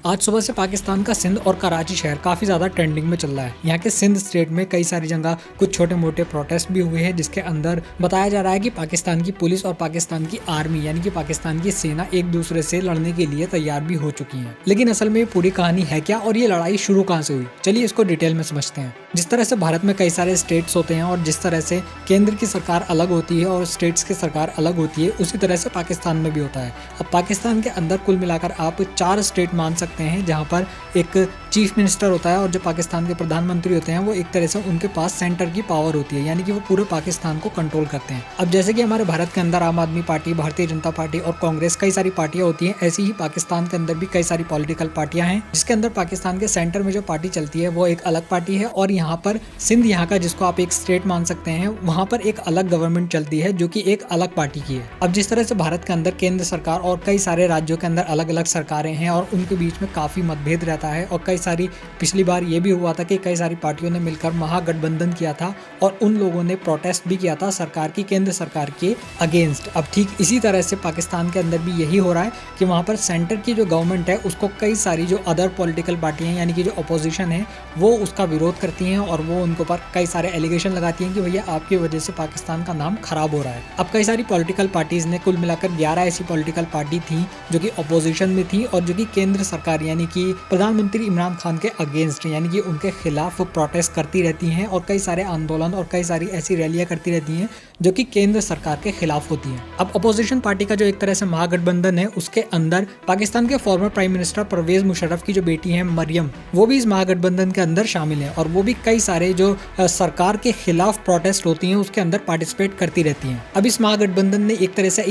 आज सुबह से पाकिस्तान का सिंध और कराची शहर काफ़ी ज़्यादा ट्रेंडिंग में चल रहा है। यहाँ के सिंध स्टेट में कई सारी जगह कुछ छोटे मोटे प्रोटेस्ट भी हुए हैं, जिसके अंदर बताया जा रहा है कि पाकिस्तान की पुलिस और पाकिस्तान की आर्मी यानी कि पाकिस्तान की सेना एक दूसरे से लड़ने के लिए तैयार भी हो चुकी है। लेकिन असल में ये पूरी कहानी है क्या और ये लड़ाई शुरू कहाँ से हुई, चलिए इसको डिटेल में समझते हैं। जिस तरह से भारत में कई सारे स्टेट्स होते हैं और जिस तरह से केंद्र की सरकार अलग होती है और स्टेट्स की सरकार अलग होती है, उसी तरह से पाकिस्तान में भी होता है। अब पाकिस्तान के अंदर कुल मिलाकर आप 4 स्टेट मान सकते हैं, जहाँ पर एक चीफ मिनिस्टर होता है और जो पाकिस्तान के प्रधानमंत्री होते हैं वो एक तरह से उनके पास सेंटर की पावर होती है, यानी कि वो पूरे पाकिस्तान को कंट्रोल करते हैं। अब जैसे कि हमारे भारत के अंदर आम आदमी पार्टी, भारतीय जनता पार्टी और कांग्रेस कई सारी पार्टियां होती हैं, ऐसी ही पाकिस्तान के अंदर भी कई सारी पॉलिटिकल पार्टियां हैं, जिसके अंदर पाकिस्तान के सेंटर में जो पार्टी चलती है वो एक अलग पार्टी है और यहाँ पर सिंध यहाँ का, जिसको आप एक स्टेट मान सकते हैं, वहाँ पर एक अलग गवर्नमेंट चलती है जो कि एक अलग पार्टी की है। अब जिस तरह से भारत के अंदर केंद्र सरकार और कई सारे राज्यों के अंदर अलग अलग सरकारें हैं और उनके बीच में काफी मतभेद रहता है और कई सारी पिछली बार ये भी हुआ था कि कई सारी पार्टियों ने मिलकर महागठबंधन किया था और उन लोगों ने प्रोटेस्ट भी किया था सरकार की, केंद्र सरकार के अगेंस्ट। अब ठीक इसी तरह से पाकिस्तान के अंदर भी यही हो रहा है कि वहाँ पर सेंटर की जो गवर्नमेंट है उसको कई सारी जो अदर पॉलिटिकल पार्टियां यानी कि जो अपोजिशन है वो उसका विरोध करती हैं और वो उनको पर कई सारे एलिगेशन लगाती हैं कि भैया आपकी वजह से पाकिस्तान का नाम खराब हो रहा है। अब कई सारी पॉलिटिकल पार्टीज ने, कुल मिलाकर 11 ऐसी पॉलिटिकल पार्टी थी जो कि अपोजिशन में थी और जो कि केंद्र सरकार यानी कि प्रधानमंत्री इमरान खान के अगेंस्ट यानी कि उनके खिलाफ प्रोटेस्ट करती रहती हैं और कई सारे आंदोलन और कई सारी ऐसी रैलियां करती रहती हैं जो कि केंद्र सरकार के खिलाफ होती हैं। अब अपोजिशन पार्टी का जो एक तरह से महागठबंधन है, उसके अंदर पाकिस्तान के former prime minister Pervez Musharraf की जो बेटी है मरियम, वो भी इस महागठबंधन के अंदर शामिल है और वो भी कई सारे जो सरकार के खिलाफ प्रोटेस्ट होती हैं उसके अंदर पार्टिसिपेट करती रहती हैं। अब इस महागठबंधन ने एक तरह से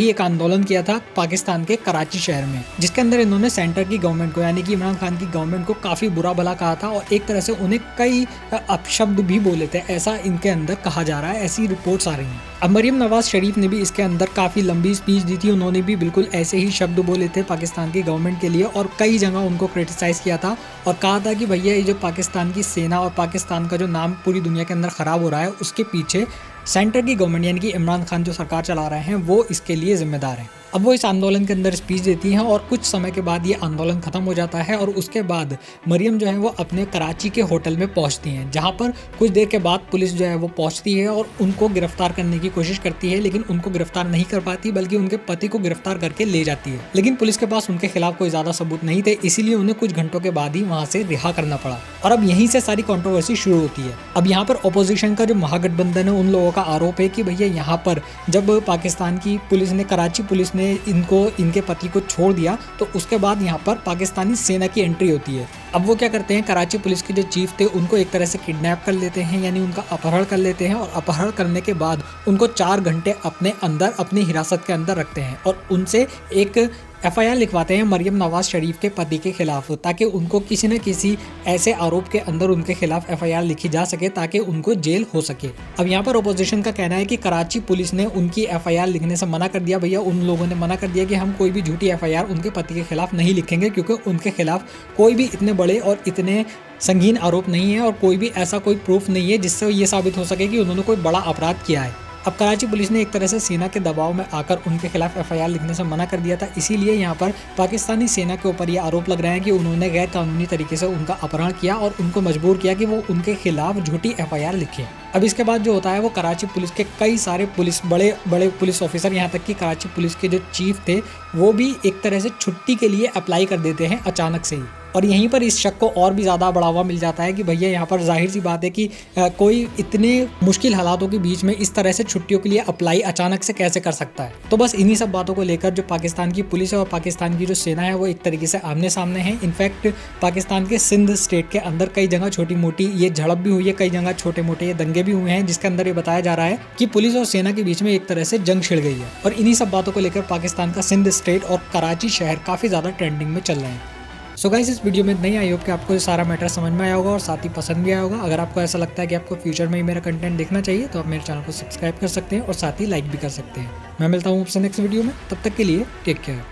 एक आंदोलन किया था पाकिस्तान के कराची शहर में, जिसके अंदर इन्होंने सेंटर की गवर्नमेंट को यानी कि इमरान खान की गवर्नमेंट को काफी बुरा भला कहा था और एक तरह से उन्हें कई अपशब्द भी बोले थे, ऐसा इनके अंदर कहा जा रहा है, ऐसी रिपोर्ट्स आ रही हैं। अब मरियम नवाज शरीफ ने भी इसके अंदर काफी लंबी स्पीच दी थी, उन्होंने भी बिल्कुल ऐसे ही शब्द बोले थे पाकिस्तान की गवर्नमेंट के लिए और कई जगह उनको क्रिटिसाइज किया था और कहा था कि भैया ये जो पाकिस्तान की सेना और पाकिस्तान का जो नाम पूरी दुनिया के अंदर खराब हो रहा है उसके पीछे सेंटर की गवर्नमेंट यानी कि इमरान खान जो सरकार चला रहे हैं वो इसके लिए जिम्मेदार है। अब वो इस आंदोलन के अंदर स्पीच देती हैं और कुछ समय के बाद ये आंदोलन खत्म हो जाता है और उसके बाद मरियम जो है वो अपने कराची के होटल में पहुंचती हैं, जहां पर कुछ देर के बाद पुलिस जो है वो पहुंचती है और उनको गिरफ्तार करने की कोशिश करती है, लेकिन उनको गिरफ्तार नहीं कर पाती बल्कि उनके पति को गिरफ्तार करके ले जाती है। लेकिन पुलिस के पास उनके खिलाफ कोई ज्यादा सबूत नहीं थे, इसीलिए उन्हें कुछ घंटों के बाद ही वहां से रिहा करना पड़ा और अब यहीं से सारी कॉन्ट्रोवर्सी शुरू होती है। अब यहाँ पर अपोजिशन का जो महागठबंधन है उन लोगों का आरोप है कि भैया यहाँ पर जब पाकिस्तान की पुलिस ने, कराची पुलिस ने इनके पति को छोड़ दिया तो उसके बाद यहाँ पर पाकिस्तानी सेना की एंट्री होती है। अब वो क्या करते हैं, कराची पुलिस के जो चीफ थे उनको एक तरह से किडनैप कर लेते हैं यानी उनका अपहरण कर लेते हैं और अपहरण करने के बाद उनको 4 घंटे अपने अंदर अपनी हिरासत के अंदर रखते हैं और उनसे एक FIR लिखवाते हैं मरियम नवाज शरीफ के पति के खिलाफ, ताकि उनको किसी न किसी ऐसे आरोप के अंदर उनके खिलाफ FIR लिखी जा सके ताकि उनको जेल हो सके। अब यहाँ पर अपोजिशन का कहना है कि कराची पुलिस ने उनकी FIR लिखने से मना कर दिया। भैया उन लोगों ने मना कर दिया कि हम कोई भी झूठी FIR उनके पति के खिलाफ नहीं लिखेंगे, क्योंकि उनके खिलाफ कोई भी इतने बड़े और इतने संगीन आरोप नहीं है और कोई भी ऐसा कोई प्रूफ नहीं है जिससे ये साबित हो सके कि उन्होंने कोई बड़ा अपराध किया है। अब कराची पुलिस ने एक तरह से सेना के दबाव में आकर उनके खिलाफ FIR लिखने से मना कर दिया था, इसीलिए यहाँ पर पाकिस्तानी सेना के ऊपर ये आरोप लग रहे हैं कि उन्होंने गैर कानूनी तरीके से उनका अपहरण किया और उनको मजबूर किया कि वो उनके खिलाफ झूठी FIR लिखे। अब इसके बाद जो होता है वो कराची पुलिस के कई सारे बड़े बड़े पुलिस ऑफिसर, यहाँ तक कि कराची पुलिस के जो चीफ थे वो भी एक तरह से छुट्टी के लिए अप्लाई कर देते हैं अचानक से ही। और यहीं पर इस शक को और भी ज़्यादा बढ़ावा मिल जाता है कि भैया यहाँ पर जाहिर सी बात है कि कोई इतने मुश्किल हालातों के बीच में इस तरह से छुट्टियों के लिए अप्लाई अचानक से कैसे कर सकता है। तो बस इन्हीं सब बातों को लेकर जो पाकिस्तान की पुलिस है और पाकिस्तान की जो सेना है वो एक तरीके से आमने सामने है। इनफैक्ट पाकिस्तान के सिंध स्टेट के अंदर कई जगह छोटी मोटी ये झड़प भी हुई है, कई जगह छोटे मोटे ये दंगे भी हुए हैं, जिसके अंदर ये बताया जा रहा है कि पुलिस और सेना के बीच में एक तरह से जंग छिड़ गई है। और इन्हीं सब बातों को लेकर पाकिस्तान का सिंध स्टेट और कराची शहर काफ़ी ज़्यादा ट्रेंडिंग में चल रहे हैं। सो गाइस, इस वीडियो में नहीं, आई होप कि आपको ये सारा मैटर समझ में आया होगा और साथ ही पसंद भी आया होगा। अगर आपको ऐसा लगता है कि आपको फ्यूचर में ही मेरा कंटेंट देखना चाहिए तो आप मेरे चैनल को सब्सक्राइब कर सकते हैं और साथ ही लाइक भी कर सकते हैं। मैं मिलता हूँ आपसे नेक्स्ट वीडियो में, तब तक के लिए टेक केयर।